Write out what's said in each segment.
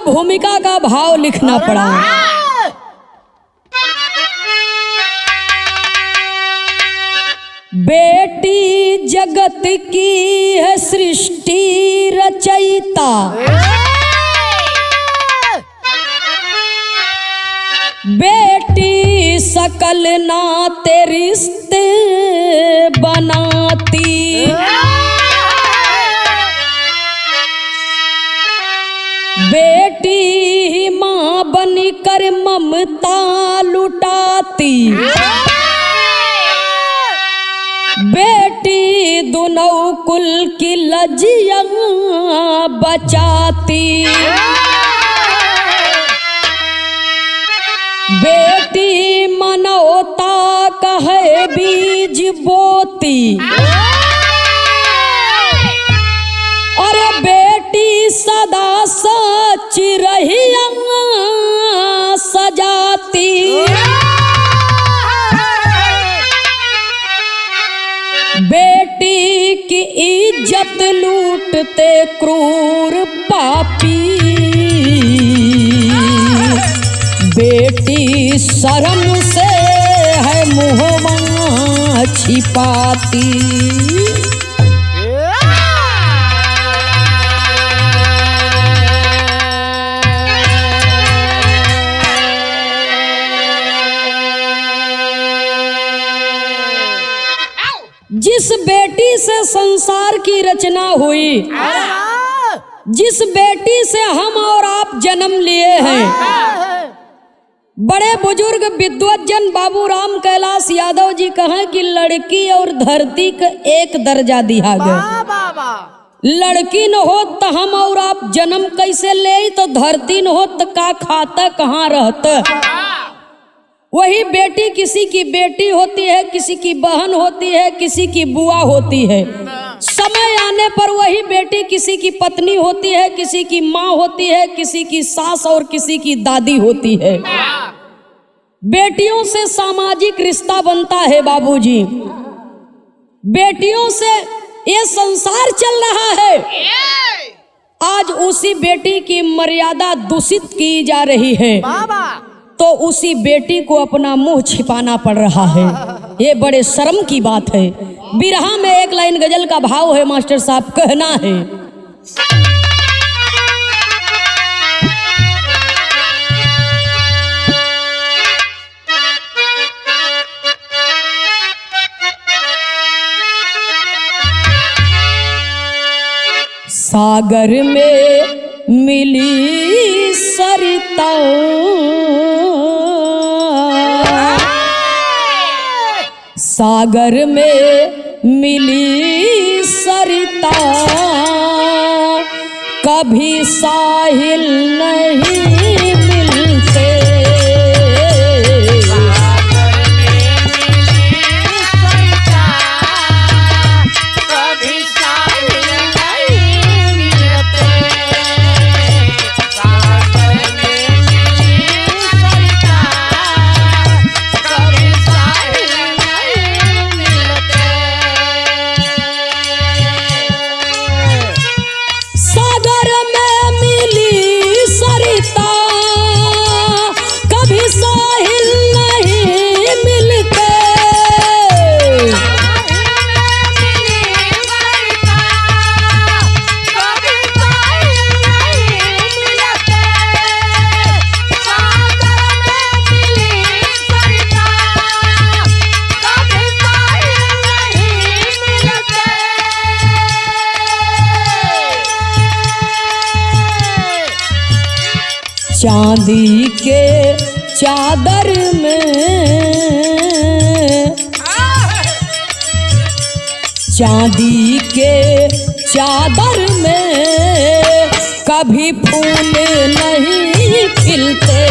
भूमिका का भाव लिखना पड़ा। बेटी जगत की है सृष्टि रचयिता, बेटी सकल नाते रिश्ते बनाती, बेटी ही माँ बनकर ममता लुटाती, बेटी दोनों कुल की लज्जियां बचाती, बेटी मनौता का है बीज बोती, और बेटी सदा सच रहिया सजाती, बेटी की इज्जत लूटते क्रूर पापी, बेटी शर्म से है मुँहवा छिपाती। जिस बेटी से संसार की रचना हुई, जिस बेटी से हम और आप जन्म लिए हैं, बड़े बुजुर्ग विद्वज्जन बाबू राम कैलाश यादव जी कहें कि लड़की और धरती का एक दर्जा दिया गया। लड़की न हो तो हम और आप जन्म कैसे ले, तो धरती न हो तो का खाता कहाँ रहता। वही बेटी किसी की बेटी होती है, किसी की बहन होती है, किसी की बुआ होती है। समय आने पर वही बेटी किसी की पत्नी होती है, किसी की माँ होती है, किसी की सास और किसी की दादी होती है। बेटियों से सामाजिक रिश्ता बनता है बाबूजी, बेटियों से ये संसार चल रहा है। आज उसी बेटी की मर्यादा दूषित की जा रही है, तो उसी बेटी को अपना मुंह छिपाना पड़ रहा है। ये बड़े शर्म की बात है। बिरहा में एक लाइन गजल का भाव है मास्टर साहब, कहना है सागर में मिली सरिता, सागर में मिली सरिता, कभी साहिल नहीं मिलते। चांदी के चादर में, चांदी के चादर में कभी फूल नहीं खिलते।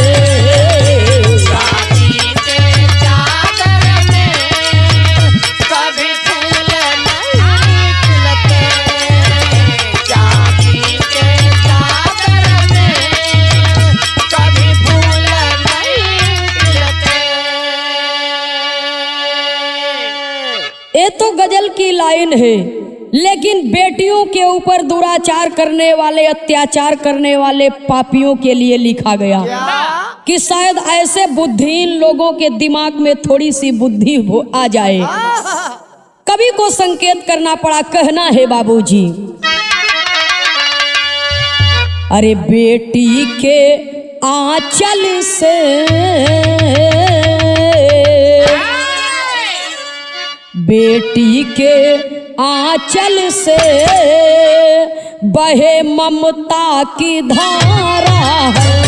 ये तो गजल की लाइन है, लेकिन बेटियों के ऊपर दुराचार करने वाले, अत्याचार करने वाले पापियों के लिए लिखा गया कि शायद ऐसे बुद्धिहीन लोगों के दिमाग में थोड़ी सी बुद्धि आ जाए। कवि को संकेत करना पड़ा, कहना है बाबूजी, अरे बेटी के आंचल से बेटी के आंचल से बहे ममता की धारा है।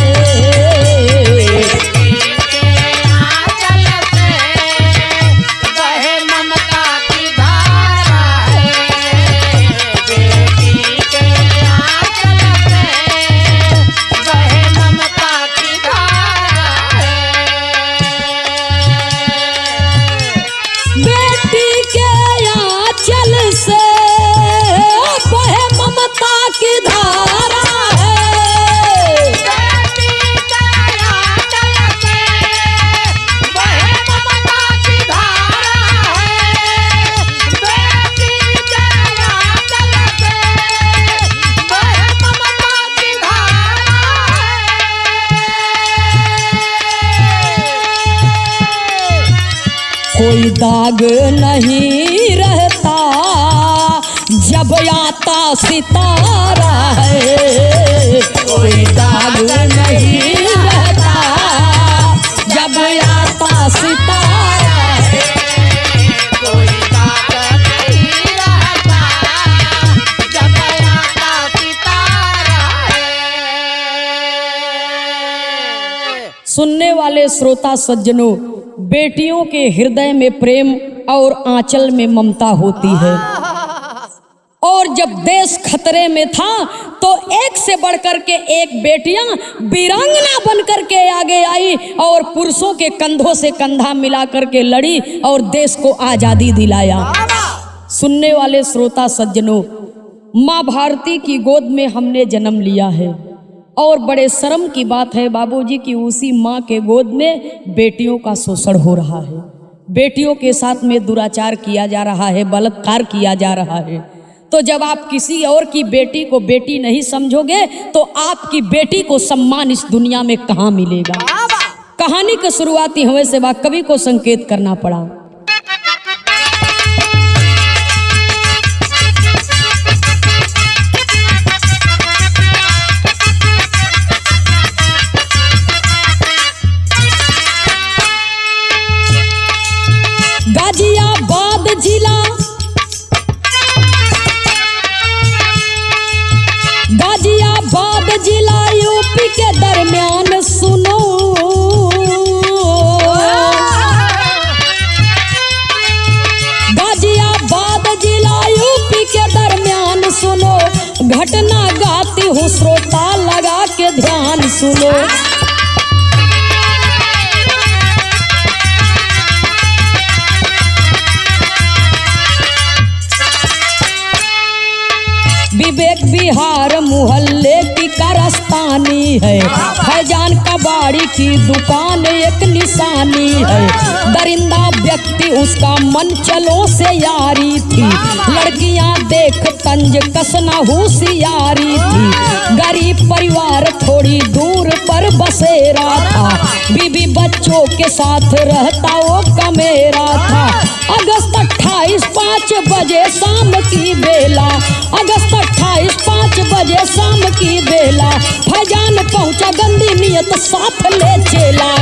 कोई दाग नहीं रहता जब आता सितारा है, कोई दाग नहीं रहता जब आता सितारा है, कोई दाग नहीं रहता जब आता सितारा है। सुनने वाले श्रोता सज्जनों, बेटियों के हृदय में प्रेम और आंचल में ममता होती है, और जब देश खतरे में था तो एक से बढ़कर के एक बेटियां वीरांगना बनकर के आगे आई और पुरुषों के कंधों से कंधा मिलाकर के लड़ी और देश को आजादी दिलाया। सुनने वाले श्रोता सज्जनों, माँ भारती की गोद में हमने जन्म लिया है, और बड़े शर्म की बात है बाबूजी कि उसी माँ के गोद में बेटियों का शोषण हो रहा है, बेटियों के साथ में दुराचार किया जा रहा है, बलात्कार किया जा रहा है। तो जब आप किसी और की बेटी को बेटी नहीं समझोगे तो आपकी बेटी को सम्मान इस दुनिया में कहाँ मिलेगा। कहानी के शुरुआती हमें से बात कवि को संकेत करना पड़ा। गाजियाबाद जिला, गाजियाबाद जिला यूपी के दरमियान सुनो, गाजियाबाद जिला यूपी के दरमियान सुनो, घटना गाती हूँ श्रोता लगा के ध्यान सुनो। विवेक बिहार मोहल्ले की कारस्तानी है, फैजान कबाड़ी की दुकान एक निशानी है, दरिंदा व्यक्ति उसका मन चलो से यारी थी, लड़कियां देख तंज कसना होशियारी थी, गरीब परिवार थोड़ी दूर पर बसेरा था, बीबी बच्चों के साथ रहता वो कमेरा था। अगस्त 28 5 बजे शाम की बेला, अगस्त 28 5 बजे शाम की बेला, फैजान पहुंचा गंदी नियत साथ ले चेला।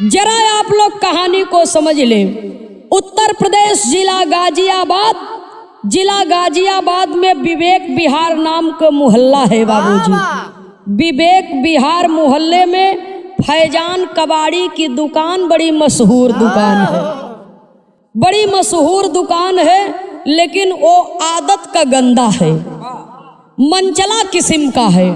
जरा आप लोग कहानी को समझ लें। उत्तर प्रदेश जिला गाजियाबाद, जिला गाजियाबाद में विवेक विहार नाम का मोहल्ला है बाबूजी। विवेक विहार मोहल्ले में फैजान कबाड़ी की दुकान बड़ी मशहूर दुकान है, बड़ी मशहूर दुकान है, लेकिन वो आदत का गंदा है, मनचला किस्म का है,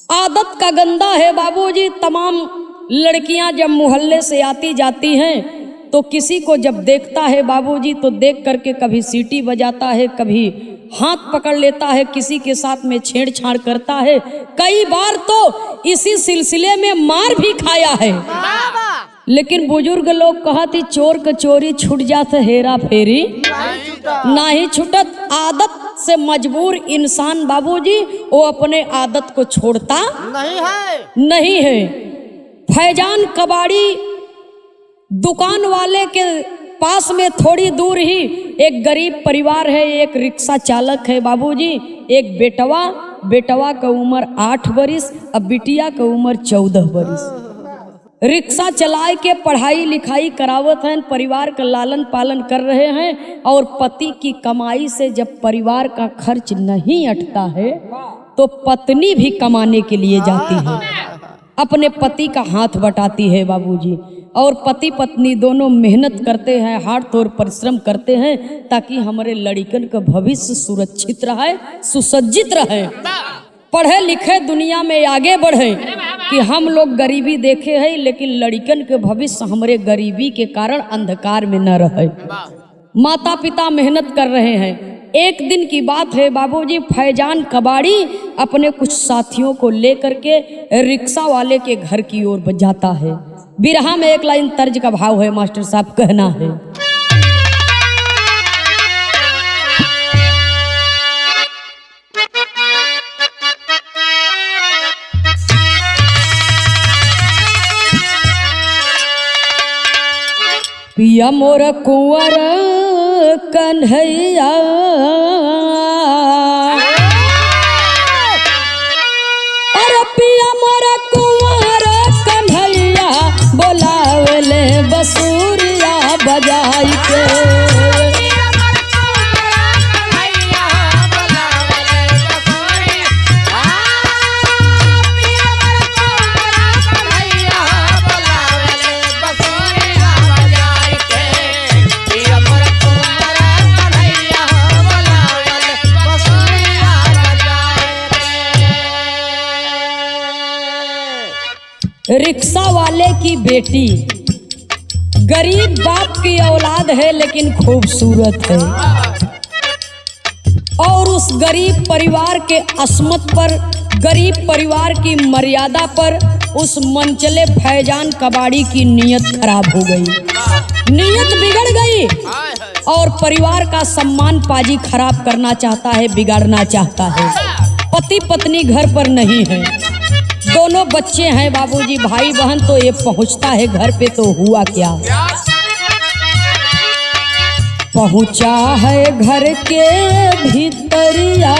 आदत का गंदा है बाबूजी। तमाम लड़कियां जब मोहल्ले से आती जाती हैं तो किसी को जब देखता है बाबूजी तो देख करके कभी सीटी बजाता है, कभी हाथ पकड़ लेता है, किसी के साथ में छेड़छाड़ करता है। कई बार तो इसी सिलसिले में मार भी खाया है। लेकिन बुजुर्ग लोग कहती चोर के चोरी छूट जात हेरा फेरी नहीं छूटत। आदत से मजबूर इंसान बाबूजी वो अपने आदत को छोड़ता नहीं है। फैजान कबाड़ी दुकान वाले के पास में थोड़ी दूर ही एक गरीब परिवार है, एक रिक्शा चालक है बाबूजी। एक बेटवा का उम्र 8 बरिस और बिटिया का उम्र 14 बरिस। रिक्शा चलाए के पढ़ाई लिखाई करावत हैं, परिवार का लालन पालन कर रहे हैं। और पति की कमाई से जब परिवार का खर्च नहीं अटता है तो पत्नी भी कमाने के लिए जाती है, अपने पति का हाथ बटाती है बाबूजी। और पति पत्नी दोनों मेहनत करते हैं, हाथ तोड़ परिश्रम करते हैं ताकि हमारे लड़कन का भविष्य सुरक्षित रहे, सुसज्जित रहे, पढ़े लिखे दुनिया में आगे बढ़े। कि हम लोग गरीबी देखे हैं लेकिन लड़कन के भविष्य हमारे गरीबी के कारण अंधकार में न रहे। माता पिता मेहनत कर रहे हैं। एक दिन की बात है बाबूजी, फैजान कबाड़ी अपने कुछ साथियों को लेकर के रिक्शा वाले के घर की ओर जाता है। बिरहा में एक लाइन तर्ज का भाव है, मास्टर साहब कहना है, पिया मोर कुंवर कन्हैया, अरे पिया मोर कुंवर कन्हैया, बोलावले बसूरिया बजाई के। रिक्शा वाले की बेटी गरीब बाप की औलाद है लेकिन खूबसूरत है। और उस गरीब परिवार के अस्मत पर, गरीब परिवार की मर्यादा पर उस मनचले फैजान कबाड़ी की नीयत खराब हो गई, नीयत बिगड़ गई और परिवार का सम्मान पाजी खराब करना चाहता है, बिगाड़ना चाहता है। पति पत्नी घर पर नहीं है, दोनों बच्चे हैं बाबूजी, भाई बहन। तो ये पहुंचता है घर पे तो हुआ क्या, पहुंचा है घर के भीतरिया,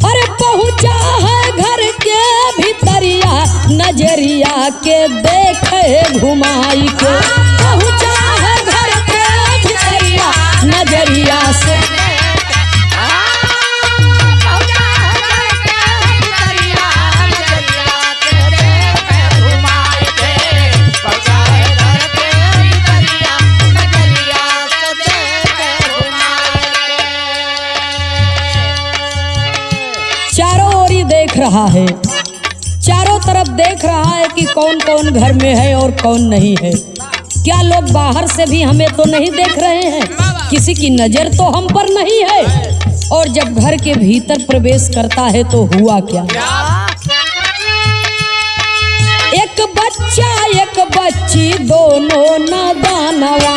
अरे पहुंचा है घर के भीतरिया, नजरिया के देखे घुमाई के। पहुंचा है घर के भीतरिया, नजरिया से रहा है, चारों तरफ देख रहा है कि कौन कौन घर में है और कौन नहीं है। क्या लोग बाहर से भी हमें तो नहीं देख रहे हैं, किसी की नजर तो हम पर नहीं है। और जब घर के भीतर प्रवेश करता है तो हुआ क्या, एक बच्चा एक बच्ची दोनों नादानवा,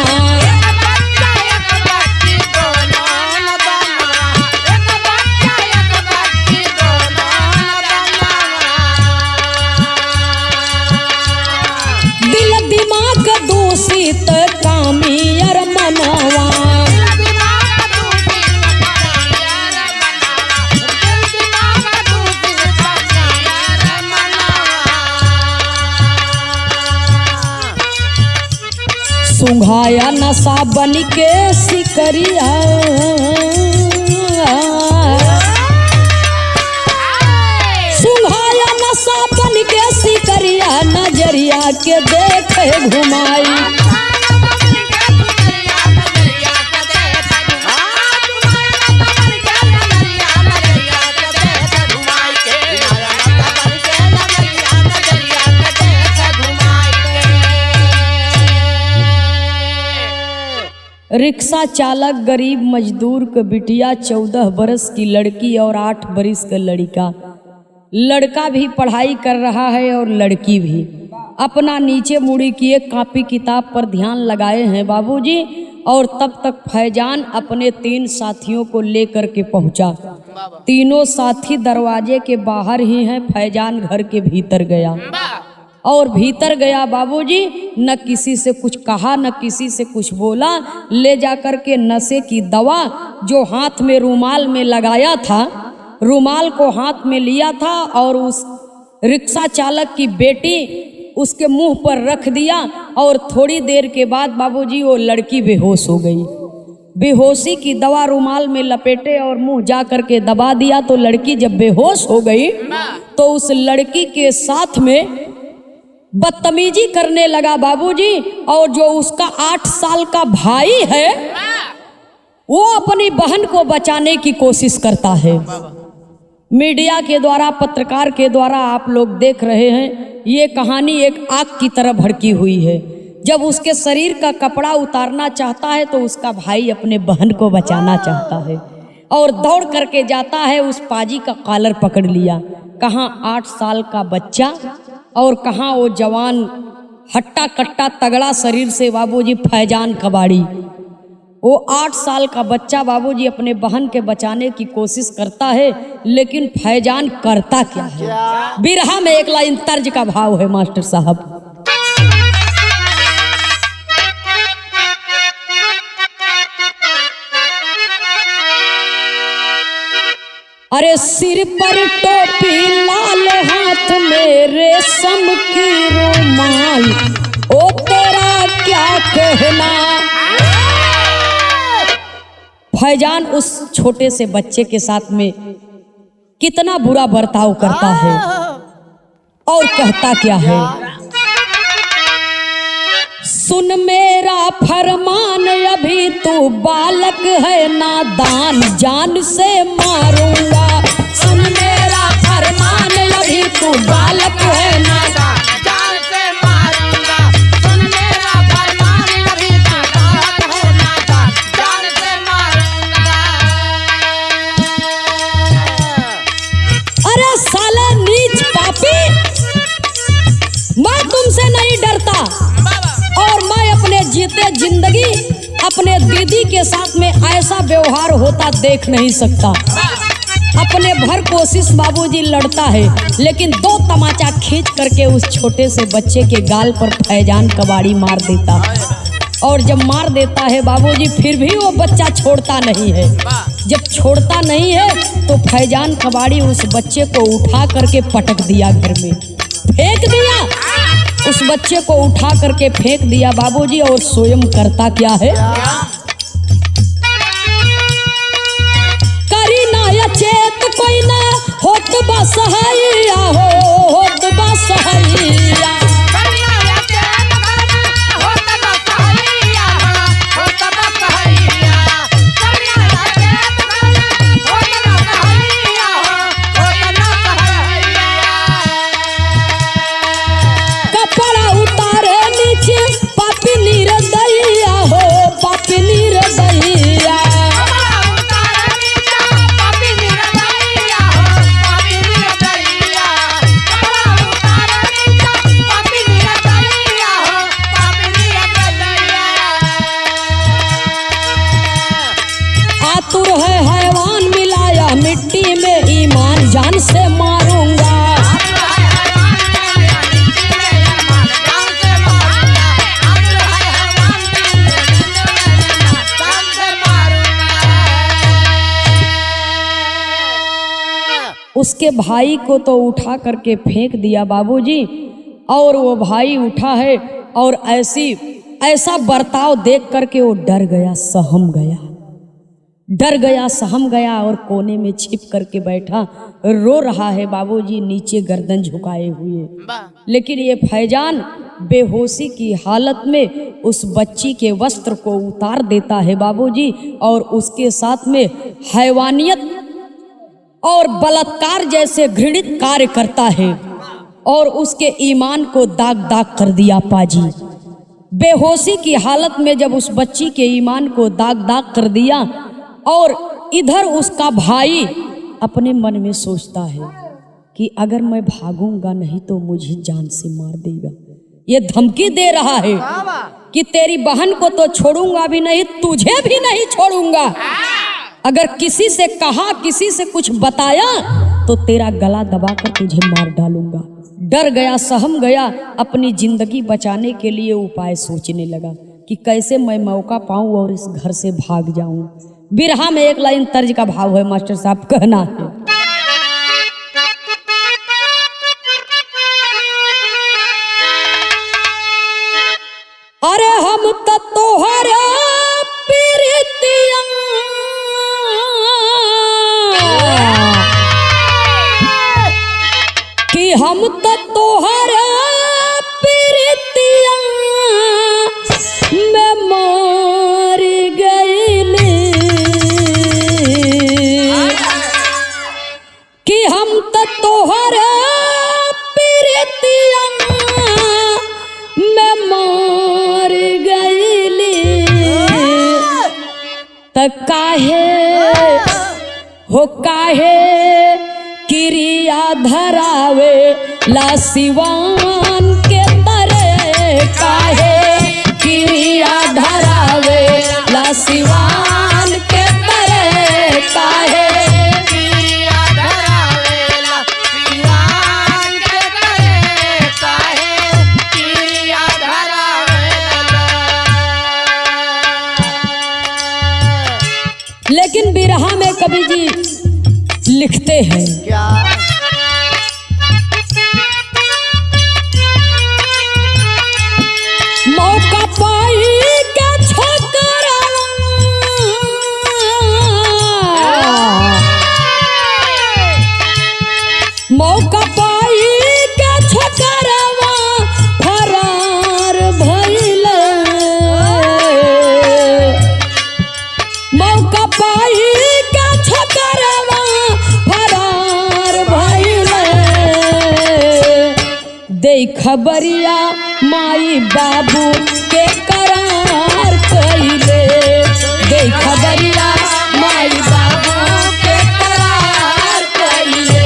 कामी अर मनवा, सुंघाया नशा बन के सिकरिया, सुंघाया नशा बन के सिकरिया, नजरिया के देखे घुमाई। रिक्शा चालक गरीब मजदूर का बिटिया, 14 बरस की लड़की और 8 बरस का लड़का। लड़का भी पढ़ाई कर रहा है और लड़की भी। अपना नीचे मुड़ी किए कॉपी किताब पर ध्यान लगाए हैं बाबूजी। और तब तक फैजान अपने 3 साथियों को लेकर के पहुंचा। तीनों साथी दरवाजे के बाहर ही हैं। फैजान घर के भीतर गया और भीतर गया बाबूजी, न किसी से कुछ कहा न किसी से कुछ बोला। ले जाकर के नशे की दवा जो हाथ में रुमाल में लगाया था, रुमाल को हाथ में लिया था और उस रिक्शा चालक की बेटी उसके मुंह पर रख दिया। और थोड़ी देर के बाद बाबूजी वो लड़की बेहोश हो गई। बेहोशी की दवा रुमाल में लपेटे और मुंह जा करके दबा दिया। तो लड़की जब बेहोश हो गई तो उस लड़की के साथ में बदतमीजी करने लगा बाबूजी। और जो उसका 8 साल का भाई है वो अपनी बहन को बचाने की कोशिश करता है। मीडिया के द्वारा, पत्रकार के द्वारा आप लोग देख रहे हैं। ये कहानी एक आग की तरह भड़की हुई है। जब उसके शरीर का कपड़ा उतारना चाहता है तो उसका भाई अपने बहन को बचाना चाहता है और दौड़ करके जाता है। उस पाजी का कॉलर पकड़ लिया। कहाँ 8 साल का बच्चा और कहाँ वो जवान हट्टा कट्टा तगड़ा शरीर से बाबूजी फैजान कबाड़ी। वो 8 साल का बच्चा बाबूजी अपने बहन के बचाने की कोशिश करता है, लेकिन फैजान करता क्या है। बिरहा में एक लाइन तर्ज का भाव है मास्टर साहब। अरे सिर पर टोपी लाल हाथ में रेशम की रुमाल, ओ तेरा क्या कहना। फैजान उस छोटे से बच्चे के साथ में कितना बुरा बर्ताव करता है और कहता क्या है। सुन मेरा फरमान अभी तू बालक है नादान, जान से मारूंगा। सुन मेरा फरमान अभी तू बालक है नादान, जान से मारूंगा। सुन मेरा फरमान अभी तू बालक है नादान, जान से मारूंगा। अरे साले नीच पापी, मैं तुमसे नहीं डरता और मैं अपने जीते जिंदगी अपने दीदी के साथ में ऐसा व्यवहार होता देख नहीं सकता। अपने भर कोशिश बाबूजी लड़ता है, लेकिन 2 तमाचा खींच करके उस छोटे से बच्चे के गाल पर फैजान कबाड़ी मार देता है। और जब मार देता है बाबूजी फिर भी वो बच्चा छोड़ता नहीं है। जब छोड़ता नहीं है तो फैजान कबाड़ी उस बच्चे को उठा करके पटक दिया, घर में फेंक दिया। उस बच्चे को उठा करके फेंक दिया बाबूजी। और स्वयं करता क्या है। करी ना चेत कोई ना होत बसहैया हो, होत बसहैया। मिट्टी में ईमान, जान से मारूंगा। उसके भाई को तो उठा करके फेंक दिया बाबूजी। और वो भाई उठा है और ऐसा बर्ताव देख करके वो डर गया, सहम गया, डर गया, सहम गया और कोने में छिप करके बैठा, रो रहा है बाबूजी नीचे गर्दन झुकाए हुए। लेकिन ये फैजान बेहोशी की हालत में उस बच्ची के वस्त्र को उतार देता है बाबूजी और उसके साथ में हैवानियत और बलात्कार जैसे घृणित कार्य करता है और उसके ईमान को दाग दाग कर दिया पाजी। बेहोशी की हालत में जब उस बच्ची के ईमान को दाग दाग कर दिया, और इधर उसका भाई अपने मन में सोचता है कि अगर मैं भागूंगा नहीं तो मुझे जान से मार देगा। ये धमकी दे रहा है कि तेरी बहन को तो छोड़ूंगा भी नहीं, तुझे भी नहीं छोड़ूंगा। अगर किसी से कहा, किसी से कुछ बताया तो तेरा गला दबाकर तुझे मार डालूंगा। डर गया, सहम गया, अपनी जिंदगी बचाने के लिए उपाय सोचने लगा कि कैसे मैं मौका पाऊं और इस घर से भाग जाऊं। बिरहा में एक लाइन तर्ज का भाव है मास्टर साहब, कहना है, अरे हम तो तोहरे प्रीतिया कि हम तो तोहरे प्रीतिया में मर गईली, कि हम तो तोहरे प्रीतिया में मर गईली, त काहे क्रिया धरावे ला सिवान के तरे, काहे क्रिया धरावे ला सिवान के तरे, काहे क्रिया धरावेला सिवान के करे, काहे क्रिया धरावेला। लेकिन बिरहा में कवि जी लिखते हैं, क्या मौका पाई के छोकरा, मौका पाई के छोकरवा फरार भइल, मौका पाई के छोकरवा फरार भइल, दे खबरिया माई बाबू के करार कइले, दे खबरिया माई बाबू के करार कइले,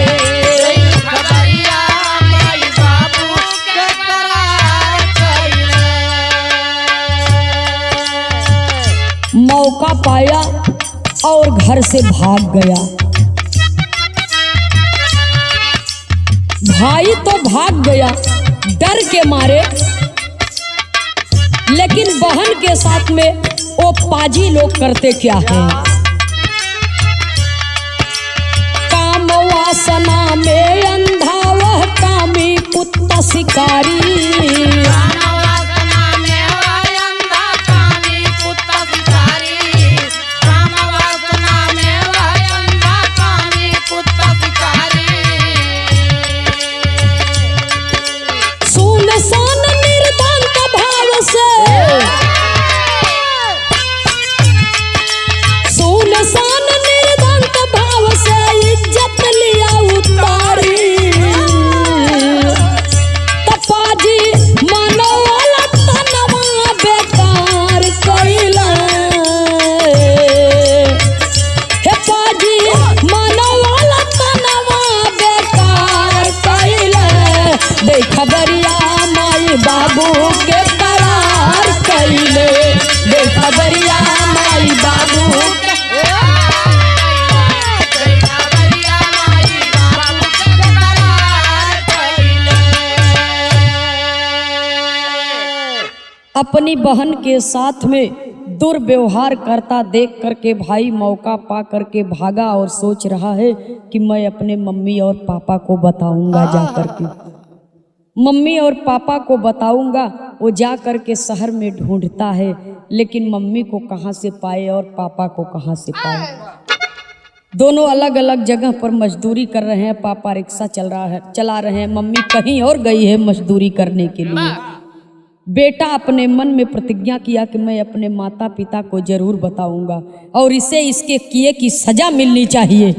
खबरिया माई बाबू के करार कइले। मौका पाया और घर से भाग गया। भाई तो भाग गया डर के मारे, लेकिन बहन के साथ में वो पाजी लोग करते क्या है, काम वासना में अंधा वह कामी कुत्ता शिकारी, रामवासना में वह अंधा कामी कुत्ता शिकारी, रामवासना में वह अंधा कामी कुत्ता शिकारी। सुनसान निर्धन भाव से, सुनसान निर्धन भाव से इज्जत लिया उतारी, तपाजी मनो वाला तनवा बेकार कइला, हे पाजी मनो वाला तनवा बेकार कइला, दे खबरिया माई बाबू के करार कइले, दे खबरिया माई बाबू के। खबरिया माई बाबू के करार कइले। अपनी बहन के साथ में दुर्व्यवहार करता देख करके भाई मौका पा करके भागा और सोच रहा है कि मैं अपने मम्मी और पापा को बताऊंगा जा करके, मम्मी और पापा को बताऊंगा। वो जा करके शहर में ढूंढता है, लेकिन मम्मी को कहाँ से पाए और पापा को कहाँ से पाए। दोनों अलग अलग जगह पर मजदूरी कर रहे हैं, पापा रिक्शा चला रहे हैं, मम्मी कहीं और गई है मजदूरी करने के लिए। बेटा अपने मन में प्रतिज्ञा किया कि मैं अपने माता पिता को जरूर बताऊंगा और इसे इसके किए की सजा मिलनी चाहिए।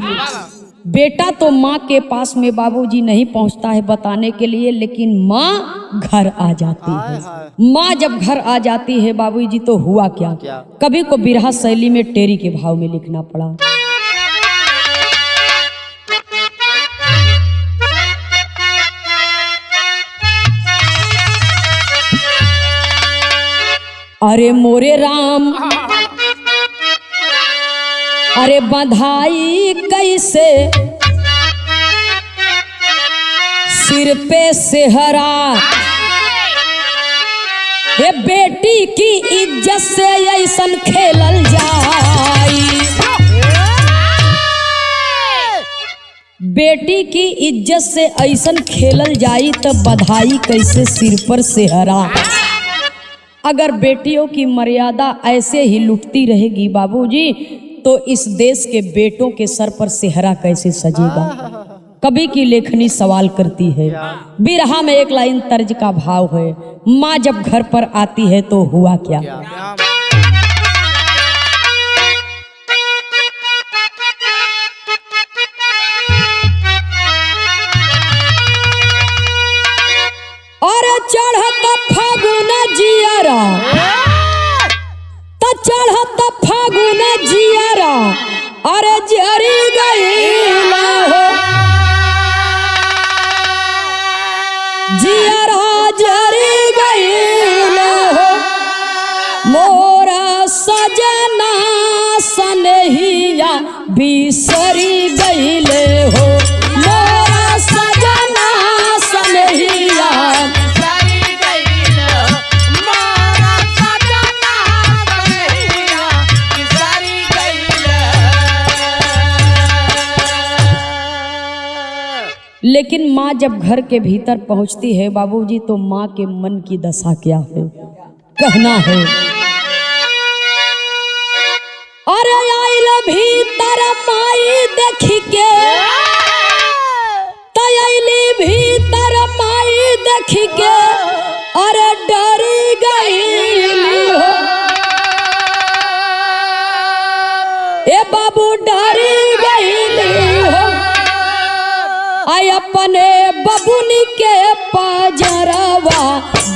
बेटा तो माँ के पास में बाबूजी नहीं पहुँचता है बताने के लिए, लेकिन माँ घर आ जाती है। माँ जब घर आ जाती है बाबूजी तो हुआ क्या, कवि को बिरहा शैली में टेरी के भाव में लिखना पड़ा। अरे मोरे राम, अरे बधाई कैसे सिर पे सेहरा, ये बेटी की इज्जत से ऐसन खेलल जाई। बेटी की इज्जत से ऐसन खेलल जाई तो बधाई कैसे सिर पर सेहरा। अगर बेटियों की मर्यादा ऐसे ही लुटती रहेगी बाबूजी तो इस देश के बेटों के सर पर सेहरा कैसे सजेगा। कवि की लेखनी सवाल करती है। बिरहा में एक लाइन तर्ज का भाव है, माँ जब घर पर आती है तो हुआ क्या। और चढ़त फागुन जियारा, तो चढ़त फागुन जियारा, अरे जरी गईला हो जियारा, जरी गईला हो मोरा सजना सनहिया बिसरी गईले हो, मोरा सजना सनहिया लेकिन माँ जब घर के भीतर पहुंचती है बाबूजी तो माँ के मन की दशा क्या है, कहना है। अरे आइल भीतर माई देखी के, तैली भीतर माई देखी के, अरे डरी गई हो ए बाबू, डरी गई हो। आई अपने बबुनी के पाजरवा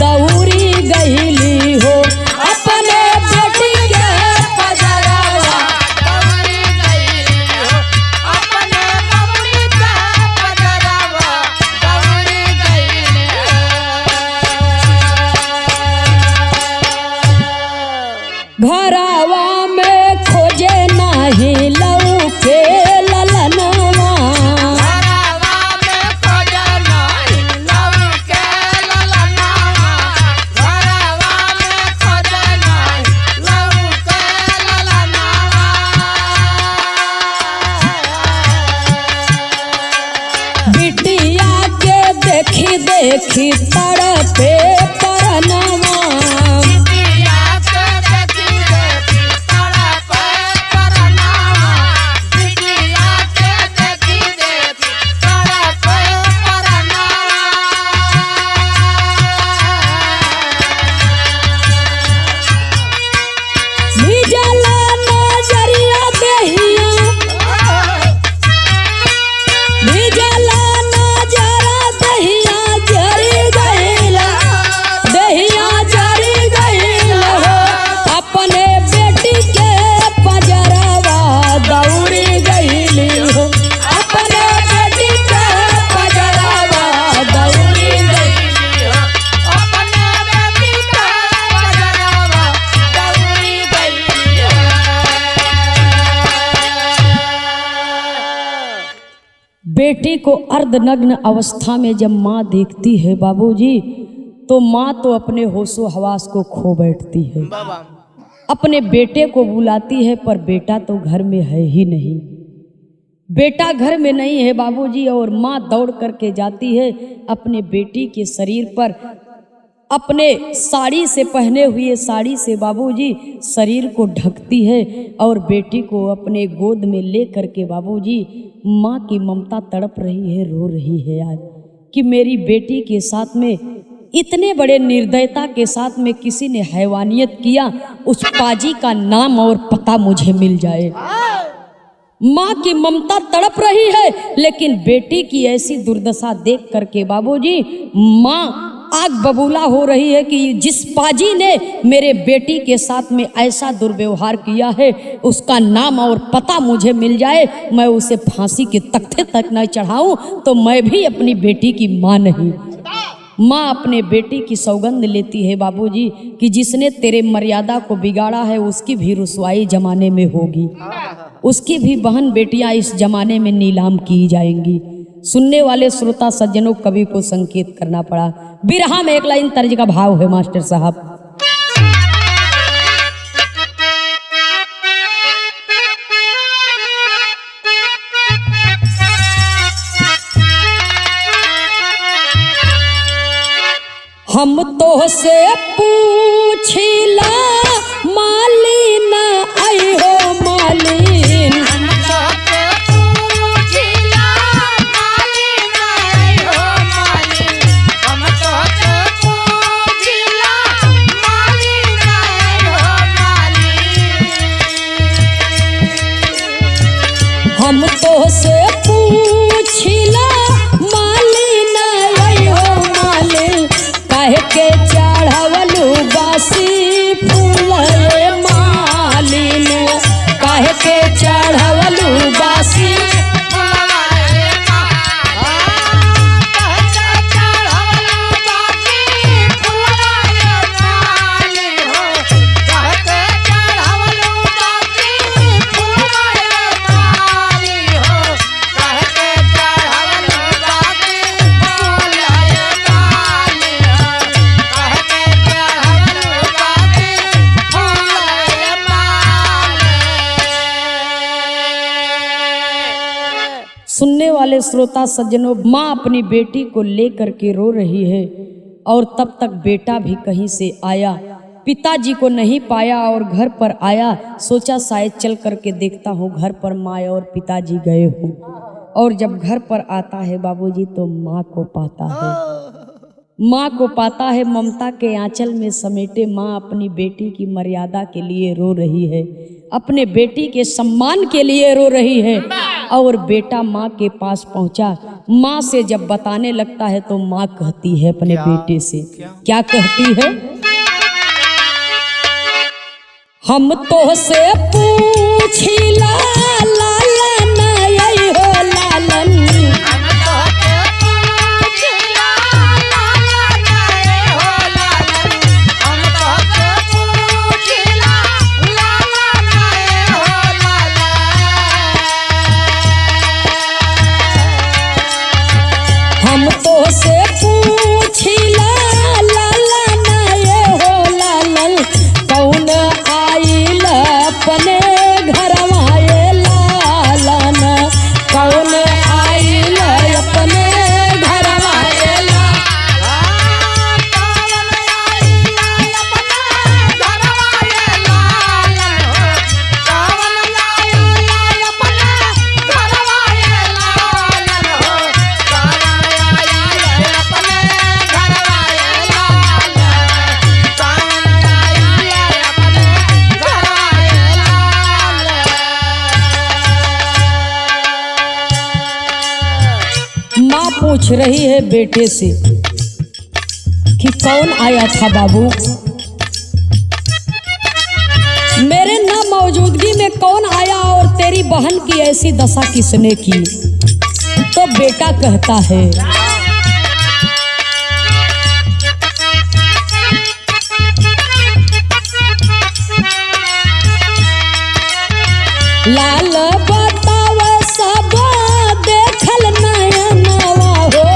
दौरी गईली हो, अपने बेटी के पाजरवा दौरी गईली हो, अपने बबुनी के पाजरवा दौरी गईली हो। घरवा में खोजे नाही लौके ललनवा, देखी तड़पे परनवा, बिटिया के देखी देखी तड़पे परनवा, बिटिया के देखी देखी तड़पे परनवा। भिजला नजरिया देहिया, भिजला नजरा देहिया, जरी गईला देहिया, जरी गईला हो, अपने बेटी के पजरवा दौड़ी गईली हो, अपने बेटी के पजरवा दौड़ी गईली हो, अपने बेटी के पजरवा दौड़ी गईली हो। बेटी को अर्धनग्न अवस्था में जब माँ देखती है बाबूजी तो माँ तो अपने होशो हवास को खो बैठती है। अपने बेटे को बुलाती है पर बेटा तो घर में है ही नहीं, बेटा घर में नहीं है बाबूजी। और माँ दौड़ करके जाती है अपने बेटी के शरीर पर, अपने साड़ी से पहने हुए साड़ी से बाबूजी शरीर को ढकती है और बेटी को अपने गोद में ले करके बाबूजी माँ की ममता तड़प रही है, रो रही है आज कि मेरी बेटी के साथ में इतने बड़े निर्दयता के साथ में किसी ने हैवानियत किया, उस पाजी का नाम और पता मुझे मिल जाए। माँ की ममता तड़प रही है, लेकिन बेटी की ऐसी दुर्दशा देख करके बाबूजी माँ आग बबूला हो रही है कि जिस पाजी ने मेरे बेटी के साथ में ऐसा दुर्व्यवहार किया है उसका नाम और पता मुझे मिल जाए, मैं उसे फांसी के तख्ते तक न चढ़ाऊं तो मैं भी अपनी बेटी की माँ नहीं। माँ अपने बेटी की सौगंध लेती है बाबूजी कि जिसने तेरे मर्यादा को बिगाड़ा है उसकी भी रुसवाई जमाने में होगी, उसकी भी बहन बेटियां इस जमाने में नीलाम की जाएंगी। सुनने वाले श्रोता सज्जनों कवि को संकेत करना पड़ा। बिरहा में एक लाइन तर्ज का भाव है मास्टर साहब। हम तो से पूछिला मालिन आई हो मालिन, हम तो से पूछिला मालिन आई हो मालिन, हम तो से पूछिला मालिन आई हो मालिन, हम तो से पूछिला मालिन आई हो मालिन, कह के चढ़वलू बासी फूल रे मालिन, कह के चढ़वलू बासी सुनने वाले श्रोता सज्जनों, माँ अपनी बेटी को लेकर के रो रही है और तब तक बेटा भी कहीं से आया, पिताजी को नहीं पाया और घर पर आया, सोचा शायद चल करके देखता हूँ घर पर माँ और पिताजी गए हों। और जब घर पर आता है बाबूजी तो माँ को पाता है, माँ को पाता है, ममता के आंचल में समेटे माँ अपनी बेटी की मर्यादा के लिए रो रही है, अपने बेटी के सम्मान के लिए रो रही है। और बेटा माँ के पास पहुंचा, माँ से जब बताने लगता है तो माँ कहती है अपने बेटे से, क्या कहती है? हम तो से पूछिला लालन आई हो लालन, हम तो से पूछिला लालन ये हो लालन, कौन आइल अपने घरवा ये लालन, कौन आइल अपने घरवा ये माँ पूछ रही है बेटे से कि कौन आया था बाबू, मेरे न मौजूदगी में कौन आया और तेरी बहन की ऐसी दशा किसने की? तो बेटा कहता है, लाल बताव सब देखल नयनवा हो,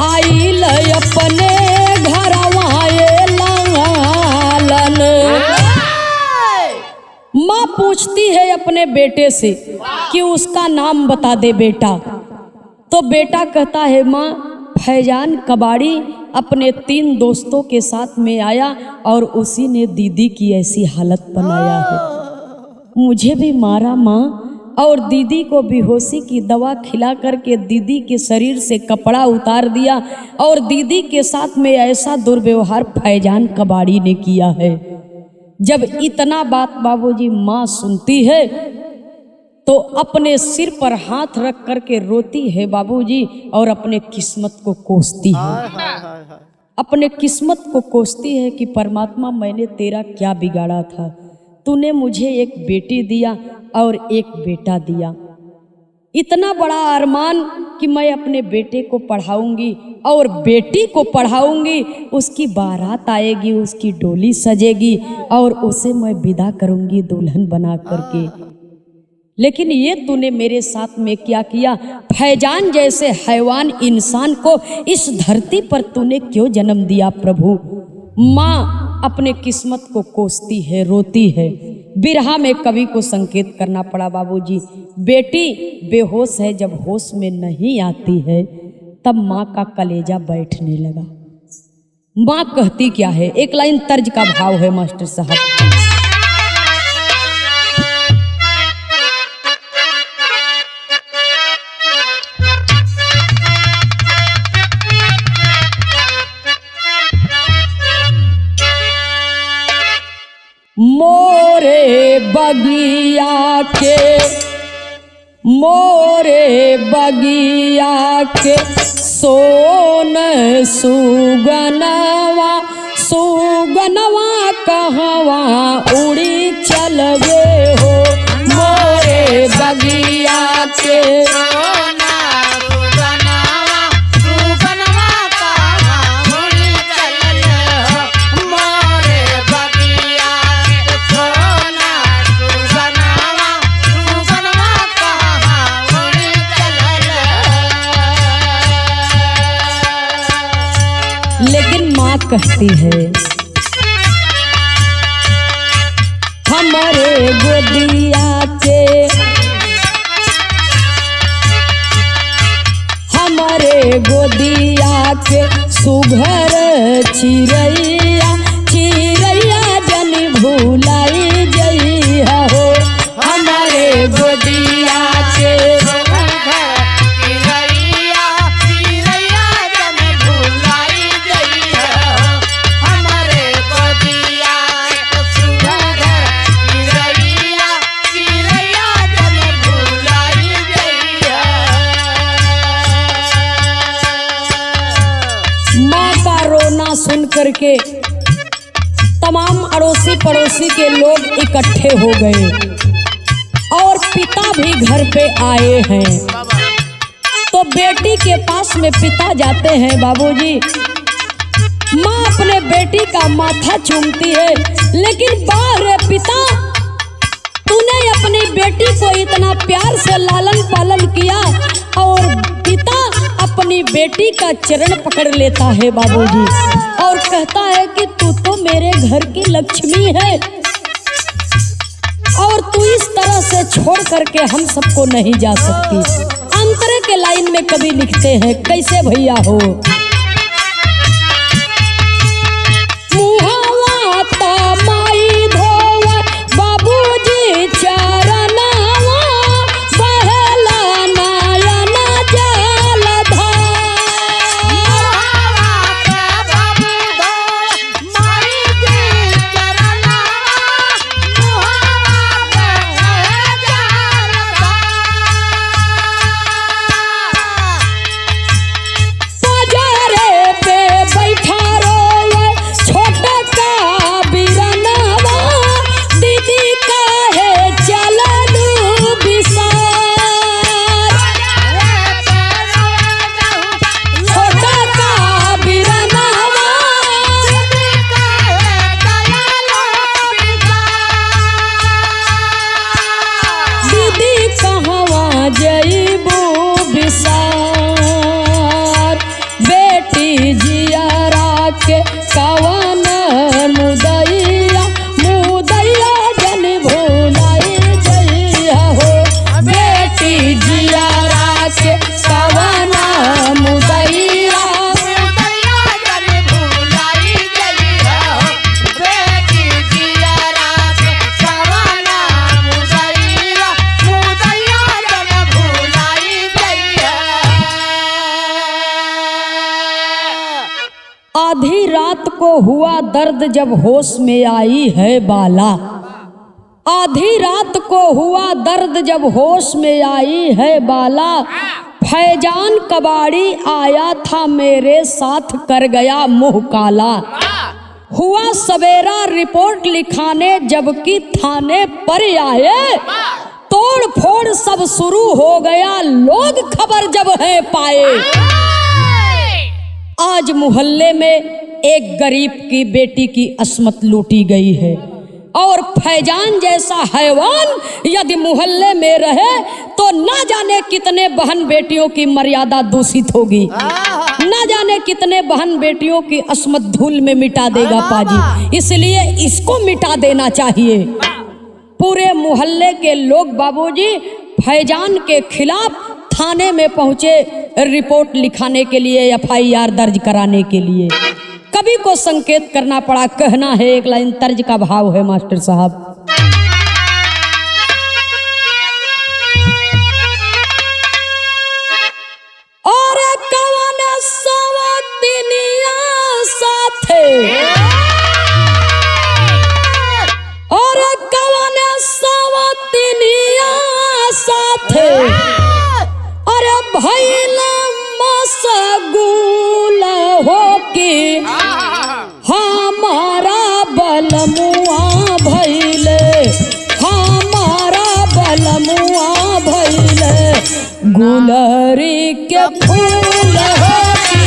आइल अपने घरवा ये लालन। माँ पूछती है अपने बेटे से कि उसका नाम बता दे बेटा। तो बेटा कहता है माँ फैजान कबाड़ी अपने 3 दोस्तों के साथ में आया और उसी ने दीदी की ऐसी हालत बनाया है, मुझे भी मारा माँ, और दीदी को बेहोशी की दवा खिला करके दीदी के शरीर से कपड़ा उतार दिया और दीदी के साथ में ऐसा दुर्व्यवहार फैजान कबाड़ी ने किया है। जब इतना बात बाबूजी माँ सुनती है तो अपने सिर पर हाथ रख करके रोती है बाबूजी और अपने किस्मत को कोसती है। अपने किस्मत को कोसती है कि परमात्मा मैंने तेरा क्या बिगाड़ा था, तूने मुझे एक बेटी दिया और एक बेटा दिया। इतना बड़ा अरमान कि मैं अपने बेटे को पढ़ाऊंगी और बेटी को पढ़ाऊंगी, उसकी बारात आएगी, उसकी डोली सजेगी और उसे मैं विदा करूंगी दुल्हन बना करके। लेकिन ये तूने मेरे साथ में क्या किया? फैजान जैसे हैवान इंसान को इस धरती पर तूने क्यों जन्म दिया प्रभु? माँ अपने किस्मत को कोसती है, रोती है। बिरहा में कवि को संकेत करना पड़ा बाबूजी। बेटी बेहोश है, जब होश में नहीं आती है तब माँ का कलेजा बैठने लगा। माँ कहती क्या है? एक लाइन तर्ज का भाव है मास्टर साहब। मोरे बगिया के सोन सुगनवा कहवा उड़ी चलवे हो। मोरे बगिया के कहती है हमारे गोदिया के सुघर चिरैया जन भूलाई जइहा हो। हमारे गोदिया के सुन करके तमाम अड़ोसी पड़ोसी के लोग इकट्ठे हो गए और पिता भी घर पे आए हैं। तो बेटी के पास में पिता जाते हैं बाबूजी। माँ अपने बेटी का माथा चूमती है, लेकिन बारे पिता, तूने अपनी बेटी को इतना प्यार से लालन पालन किया और पिता अपनी बेटी का चरण पकड़ लेता है बाबूजी और कहता है कि तू तो मेरे घर की लक्ष्मी है और तू इस तरह से छोड़ करके हम सबको नहीं जा सकती। अंतरे के लाइन में कभी लिखते हैं कैसे भैया हो। मुहावा तमाई धोवा बाबूजी चरनावा बहला नयन जलधार। आधी रात को हुआ दर्द जब होश में आई है बाला, आधी रात को हुआ दर्द जब होश में आई है बाला, फैजान कबाड़ी आया था मेरे साथ कर गया मुंह काला। हुआ सवेरा रिपोर्ट लिखाने जबकि थाने पर आए, तोड़ फोड़ सब शुरू हो गया लोग खबर जब है पाए। आज मोहल्ले में एक गरीब की बेटी की अस्मत लूटी गई है और फैजान जैसा हैवान यदि मोहल्ले में रहे तो ना जाने कितने बहन बेटियों की मर्यादा दूषित होगी, ना जाने कितने बहन बेटियों की अस्मत धूल में मिटा देगा पाजी। इसलिए इसको मिटा देना चाहिए। पूरे मोहल्ले के लोग बाबूजी फैजान के खिलाफ थाने में पहुंचे रिपोर्ट लिखाने के लिए, FIR दर्ज कराने के लिए। कवि को संकेत करना पड़ा, कहना है एक लाइन तर्ज का भाव है मास्टर साहब। और कवन सवतिनिया साथे, और कवन सवतिनिया साथे, अरे भैला मसगुल हो के हमारा बलमुआ भैले, हमारा बलमुआ भैले, गुलरी के फूल हो के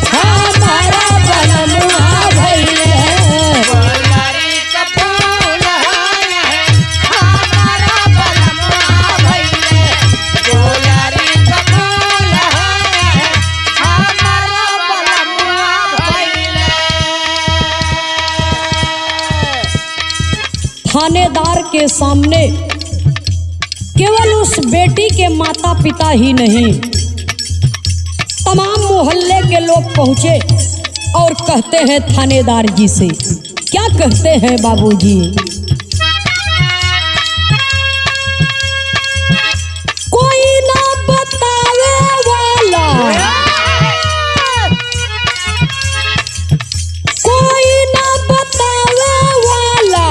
हमारा बलमुआ भैले। थानेदार के सामने केवल उस बेटी के माता पिता ही नहीं, तमाम मोहल्ले के लोग पहुंचे और कहते हैं थानेदार जी से, क्या कहते हैं बाबूजी? कोई ना बतावे वाला, कोई ना बतावे वाला,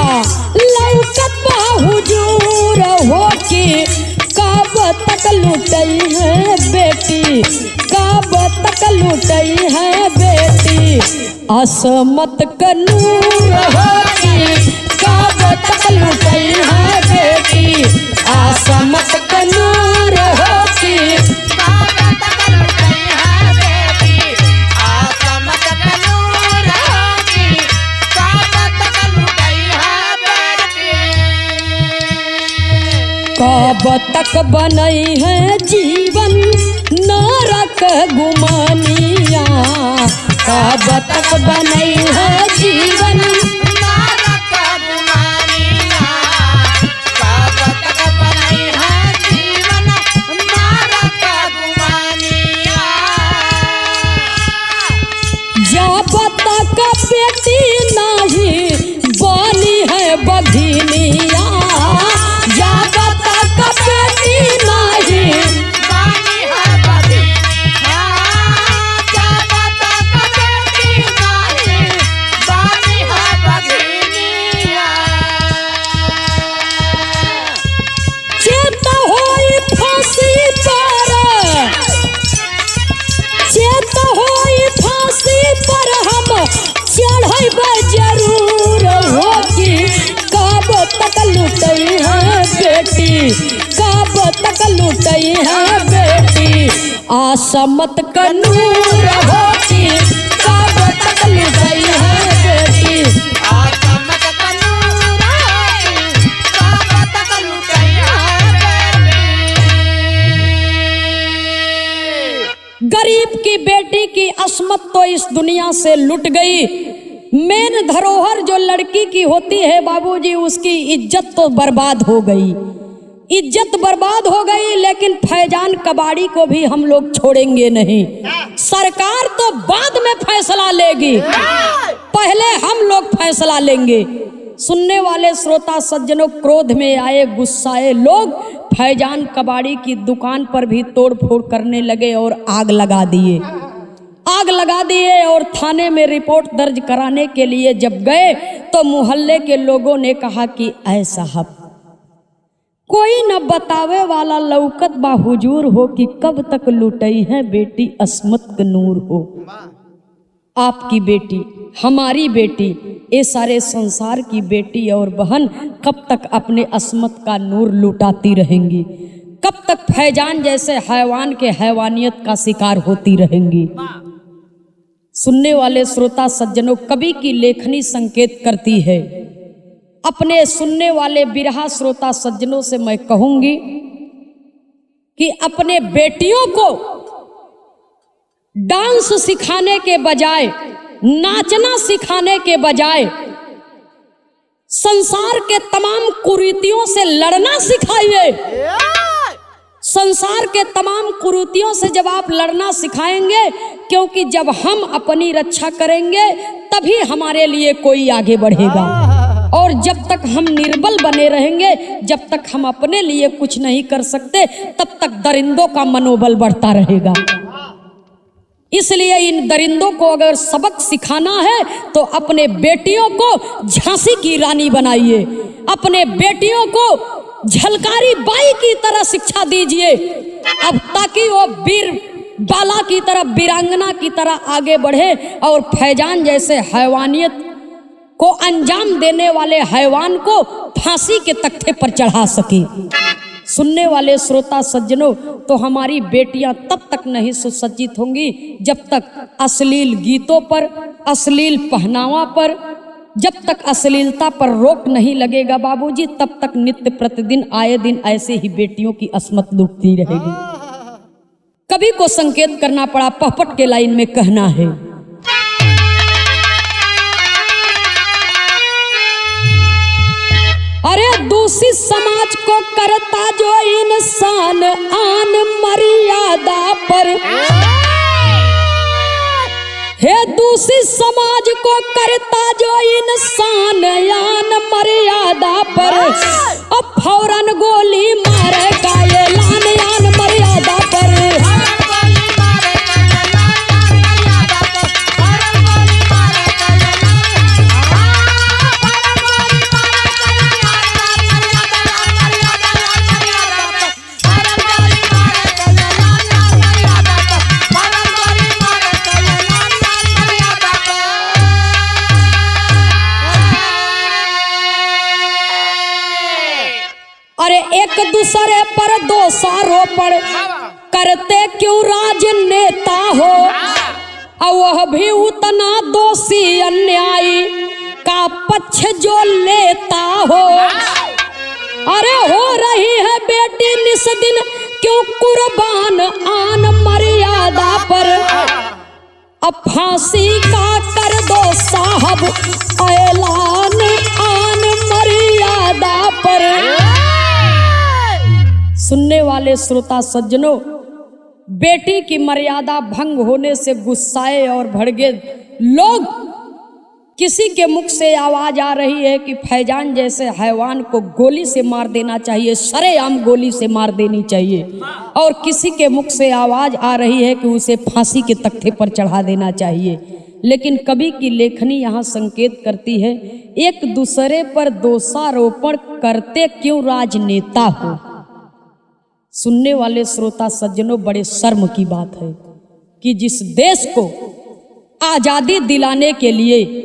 लौकत हुजूर हो के कब तक लुटई है बेटी, कब तक लुटई है बेटी, असमत का नूर हो के कब तक लुटई है बेटी, असमत का नूर हो के कब तक बनई है जीवन नरक गुमानिया, कब तक बनई है जीवन नरक गुमानिया, कब तक बनई है जीवन नरक गुमानिया। जब तक बेटी नहीं बनी है बघिनिया, जब तक बेटी नहीं बानी है बघिनिया, जब तक बेटी नहीं बानी है बघिनिया। चेत होई फांसी पर, चेत होई फांसी पर हम चढ़ब जरूर होगी, कब तक लुटई है बेटी, कब तक लुटई है बेटी, आसमत का नूर होगी, कब तक लुटई है बेटी। आसमत का नूर है, कब तक लुटई है बेटी। गरीब की बेटी की अस्मत तो इस दुनिया से लुट गई, मेन धरोहर जो लड़की की होती है बाबूजी, उसकी इज्जत तो बर्बाद हो गई, इज्जत बर्बाद हो गई। लेकिन फैजान कबाड़ी को भी हम लोग छोड़ेंगे नहीं, सरकार तो बाद में फैसला लेगी, पहले हम लोग फैसला लेंगे। सुनने वाले श्रोता सज्जनों, क्रोध में आए गुस्साए लोग फैजान कबाड़ी की दुकान पर भी तोड़ फोड़ करने लगे और आग लगा दिए, आग लगा दिए और और थाने में रिपोर्ट दर्ज कराने के लिए जब गए तो मोहल्ले के लोगों ने कहा कि ऐ साहब, कोई न बतावे वाला लौकत बा हुजूर हो कि कब तक लुटई है बेटी अस्मत क नूर हो। आपकी बेटी, हमारी बेटी, ये सारे संसार की बेटी और बहन कब तक अपने अस्मत का नूर लुटाती रहेंगी? कब तक फैजान जैसे हैवान के हैवानियत का शिकार होती रहेंगी? सुनने वाले श्रोता सज्जनों, कवि की लेखनी संकेत करती है। अपने सुनने वाले बिरहा श्रोता सज्जनों से मैं कहूंगी कि अपने बेटियों को डांस सिखाने के बजाय, नाचना सिखाने के बजाय संसार के तमाम कुरीतियों से लड़ना सिखाइए। संसार के तमाम कुरीतियों से जब आप लड़ना सिखाएंगे, क्योंकि जब हम अपनी रक्षा करेंगे तभी हमारे लिए कोई आगे बढ़ेगा। और जब तक हम निर्बल बने रहेंगे, जब तक हम अपने लिए कुछ नहीं कर सकते, तब तक दरिंदों का मनोबल बढ़ता रहेगा। इसलिए इन दरिंदों को अगर सबक सिखाना है तो अपने बेटियों को झांसी की रानी बनाइए, अपने बेटियों को झलकारी बाई की तरह शिक्षा दीजिए, अब ताकि वो वीर बाला की तरह, वीरांगना की तरह आगे बढ़े और फैजान जैसे हैवानियत को अंजाम देने वाले हैवान को फांसी के तख्ते पर चढ़ा सके। सुनने वाले श्रोता सज्जनों, तो हमारी बेटियां तब तक नहीं सुसज्जित होंगी जब तक अश्लील गीतों पर, अश्लील पहनावा पर, जब तक अश्लीलता पर रोक नहीं लगेगा बाबूजी, तब तक नित्य प्रतिदिन आए दिन ऐसे ही बेटियों की अस्मत लुटती रहेगी। कवि को संकेत करना पड़ा, पहपट के लाइन में कहना है, अरे दूषित समाज को करता जो इंसान आन मर्यादा पर, हे दूषित समाज को करता जो इंसान आन मर्यादा पर, अब फौरन गोली मारेगा ये लान आन मर्यादा पर। अरे एक दूसरे पर दोषारोपण करते क्यों राजनेता हो, और वह भी उतना दोषी अन्यायी का पक्ष जो लेता हो। अरे हो रही है बेटी निस दिन क्यों कुर्बान आन मर्यादा पर, अब फांसी का कर दो साहब ऐलान आन मर्यादा पर। सुनने वाले श्रोता सज्जनों, बेटी की मर्यादा भंग होने से गुस्साए और भड़के लोग, किसी के मुख से आवाज आ रही है कि फैजान जैसे हैवान को गोली से मार देना चाहिए, सरेआम गोली से मार देनी चाहिए, और किसी के मुख से आवाज आ रही है कि उसे फांसी के तख्ते पर चढ़ा देना चाहिए। लेकिन कवि की लेखनी यहाँ संकेत करती है, एक दूसरे पर दोषारोपण करते क्यों राजनेता हो। सुनने वाले श्रोता सज्जनों, बड़े शर्म की बात है कि जिस देश को आजादी दिलाने के लिए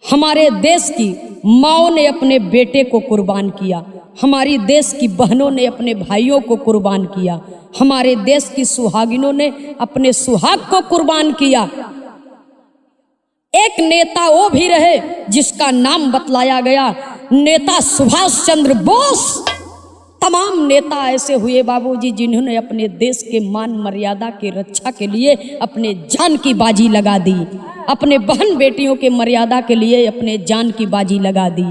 हमारे देश की माओ ने अपने बेटे को कुर्बान किया, हमारी देश की बहनों ने अपने भाइयों को कुर्बान किया, हमारे देश की सुहागिनों ने अपने सुहाग को कुर्बान किया। एक नेता वो भी रहे जिसका नाम बतलाया गया, नेता सुभाष चंद्र बोस। तमाम नेता ऐसे हुए बाबूजी जिन्होंने अपने देश के मान मर्यादा के रक्षा के लिए अपने जान की बाजी लगा दी, अपने बहन बेटियों के मर्यादा के लिए अपने जान की बाजी लगा दी।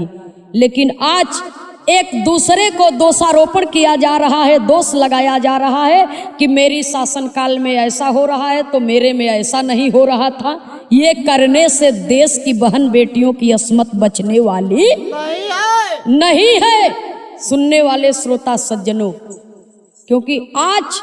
लेकिन आज एक दूसरे को दोषारोपण किया जा रहा है, दोष लगाया जा रहा है कि मेरी शासनकाल में ऐसा हो रहा है तो मेरे में ऐसा नहीं हो रहा था। ये करने से देश की बहन बेटियों की अस्मत बचने वाली नहीं है। सुनने वाले श्रोता सज्जनों, क्योंकि आज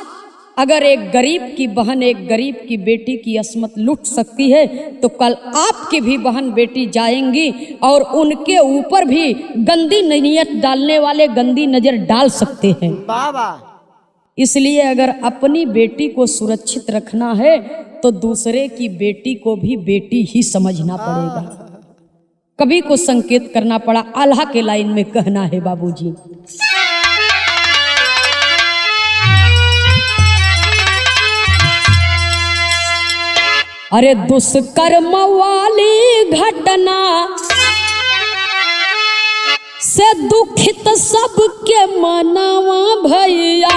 अगर एक गरीब की बहन एक गरीब की बेटी की असमत लूट सकती है तो कल आपकी भी बहन बेटी जाएंगी और उनके ऊपर भी गंदी नीयत डालने वाले गंदी नजर डाल सकते हैं। बाबा इसलिए अगर अपनी बेटी को सुरक्षित रखना है तो दूसरे की बेटी को भी बेटी ही समझना पड़ेगा। कभी को संकेत करना पड़ा, आल्हा के लाइन में कहना है बाबूजी। अरे दुष्कर्म वाली घटना से दुखित सबके मनावा भैया,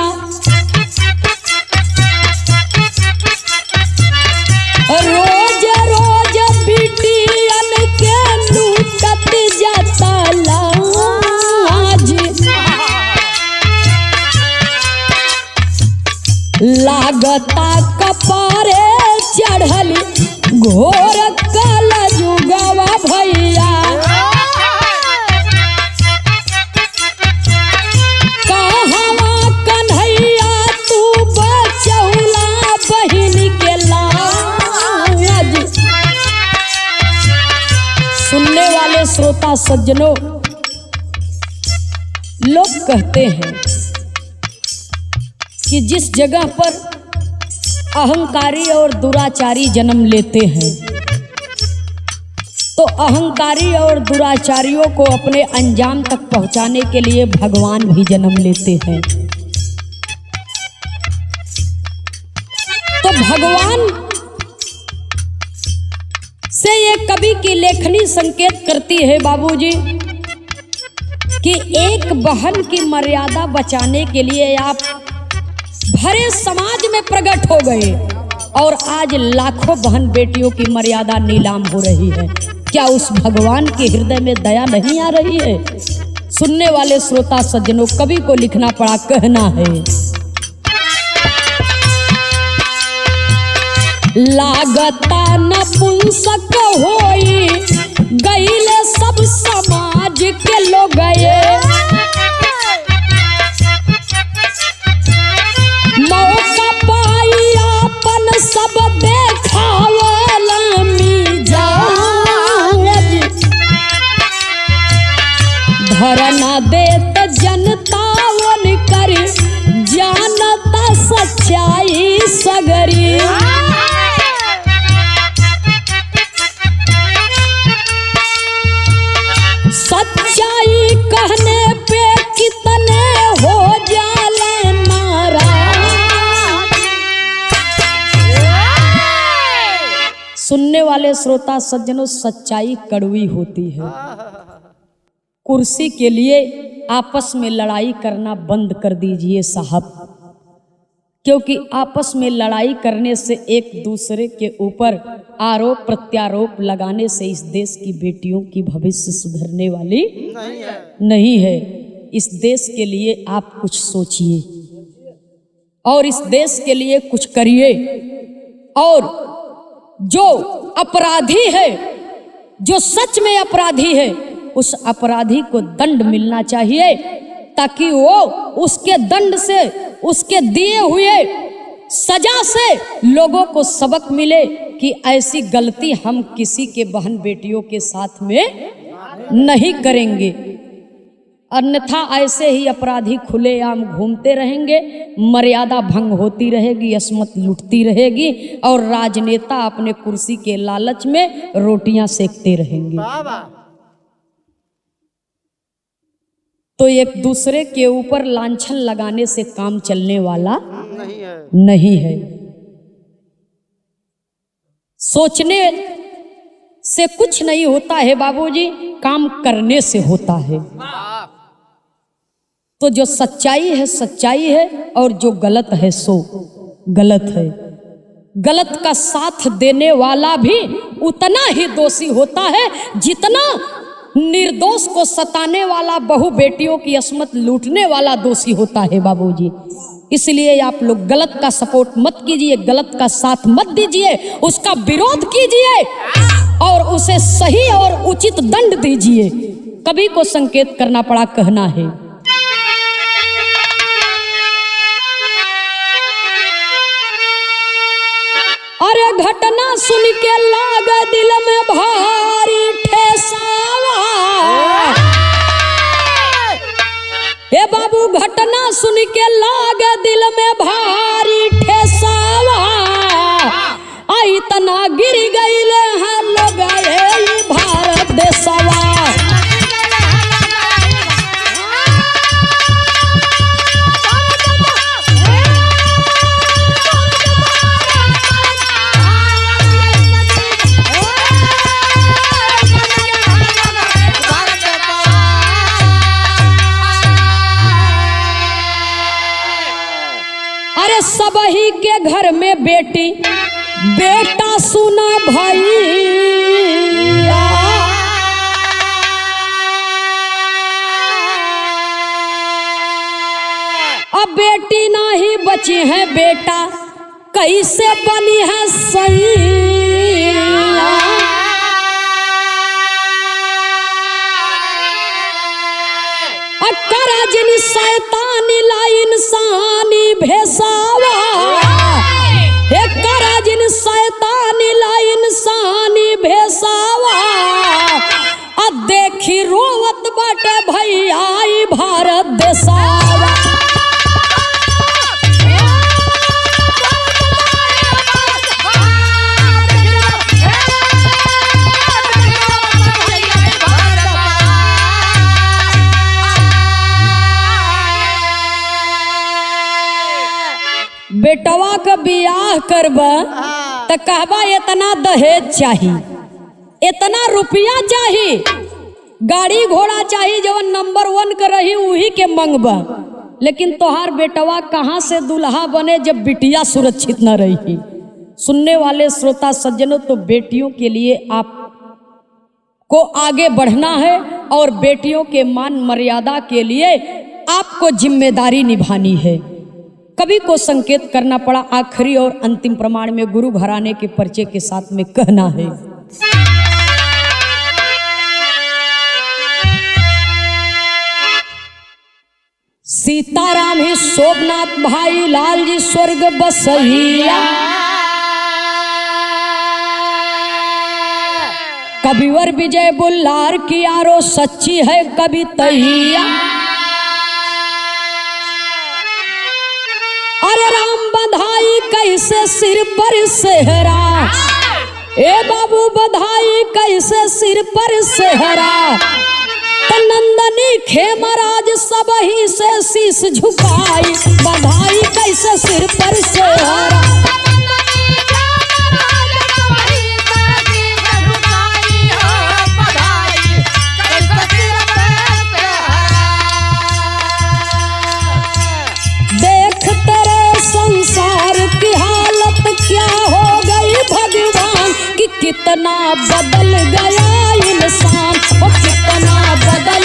रोज रोज बिटियन के लूटत जाता लाज, लागता कपारे चढ़ली घोर कल जुगवा भैया, कहवा कन्हैया तू बचौला बहिन के लाज। सुनने वाले श्रोता सज्जनों, लोग कहते हैं कि जिस जगह पर अहंकारी और दुराचारी जन्म लेते हैं तो अहंकारी और दुराचारियों को अपने अंजाम तक पहुंचाने के लिए भगवान भी जन्म लेते हैं। तो भगवान से ये कवि की लेखनी संकेत करती है बाबूजी कि एक बहन की मर्यादा बचाने के लिए आप भरे समाज में प्रकट हो गए और आज लाखों बहन बेटियों की मर्यादा नीलाम हो रही है। क्या उस भगवान के हृदय में दया नहीं आ रही है? सुनने वाले श्रोता सज्जनों, कवि को लिखना पड़ा, कहना है, लागता नपुंसक होई गईले सब समाज के लोग गए, मौका पाई अपन सब देखावला मिजाज, धरना देत जनता वन करी जानता सच्चाई सगरी, सच्चाई कहने पे कितने हो जाले नाराज। सुनने वाले श्रोता सज्जनों, सच्चाई कड़वी होती है। कुर्सी के लिए आपस में लड़ाई करना बंद कर दीजिए साहब, क्योंकि आपस में लड़ाई करने से एक दूसरे के ऊपर आरोप प्रत्यारोप लगाने से इस देश की बेटियों की भविष्य सुधरने वाली नहीं है। इस देश के लिए आप कुछ सोचिए और इस देश के लिए कुछ करिए, और जो अपराधी है, जो सच में अपराधी है, उस अपराधी को दंड मिलना चाहिए ताकि वो उसके दंड से, उसके दिए हुए सजा से लोगों को सबक मिले कि ऐसी गलती हम किसी के बहन बेटियों के साथ में नहीं करेंगे। अन्यथा ऐसे ही अपराधी खुलेआम घूमते रहेंगे, मर्यादा भंग होती रहेगी, असमत लुटती रहेगी और राजनेता अपने कुर्सी के लालच में रोटियां सेकते रहेंगे। तो एक दूसरे के ऊपर लांछन लगाने से काम चलने वाला नहीं है। सोचने से कुछ नहीं होता है बाबूजी, काम करने से होता है। तो जो सच्चाई है सच्चाई है और जो गलत है सो गलत है। गलत का साथ देने वाला भी उतना ही दोषी होता है जितना निर्दोष को सताने वाला, बहु बेटियों की असमत लूटने वाला दोषी होता है बाबूजी। इसलिए आप लोग गलत का सपोर्ट मत कीजिए, गलत का साथ मत दीजिए, उसका विरोध कीजिए और उसे सही और उचित दंड दीजिए। कवि को संकेत करना पड़ा, कहना है, घटना सुन के लागे दिल में भारी ठेसावा। हे बाबू घटना सुन के लागे दिल में भारी ठेसावा। आई तना गिर गईले हैं लोग भारत देशवा। अरे सबही के घर में बेटी बेटा सुना भाई। अब बेटी नहीं बची है बेटा कैसे बनी है सही। करा जिन शैतानी ला इंसानी भेसावा। हे करा जिन शैतानी ला इंसानी भेसावा। आ देखी रोवत बाटे भैया भारत देशवा। बेटवा का बियाह करबा तो कहबा इतना दहेज चाहिए, इतना रुपया चाहिए, गाड़ी घोड़ा चाहिए, जवन नंबर 1 का रही वही के मंगबा। लेकिन तोहार बेटवा कहाँ से दुल्हा बने जब बिटिया सुरक्षित न रही। सुनने वाले श्रोता सज्जनों, तो बेटियों के लिए आप को आगे बढ़ना है और बेटियों के मान मर्यादा के लिए आपको जिम्मेदारी निभानी है। कवि को संकेत करना पड़ा आखिरी और अंतिम प्रमाण में गुरु घराने के परिचय के साथ में कहना है। सीताराम ही शोभनाथ भाई लाल जी स्वर्ग बसैया। कविवर विजय बुल्लार की आरो सच्ची है कवितैया। अरे राम बधाई कैसे सिर पर सेहरा। ए बाबू बधाई कैसे सिर पर सेहरा। नंदनी खेमराज सबही से शीश झुकाई। बधाई कैसे सिर पर सेहरा। संसार की हालत क्या हो गई भगवान कि कितना बदल गया इंसान। कितना बदल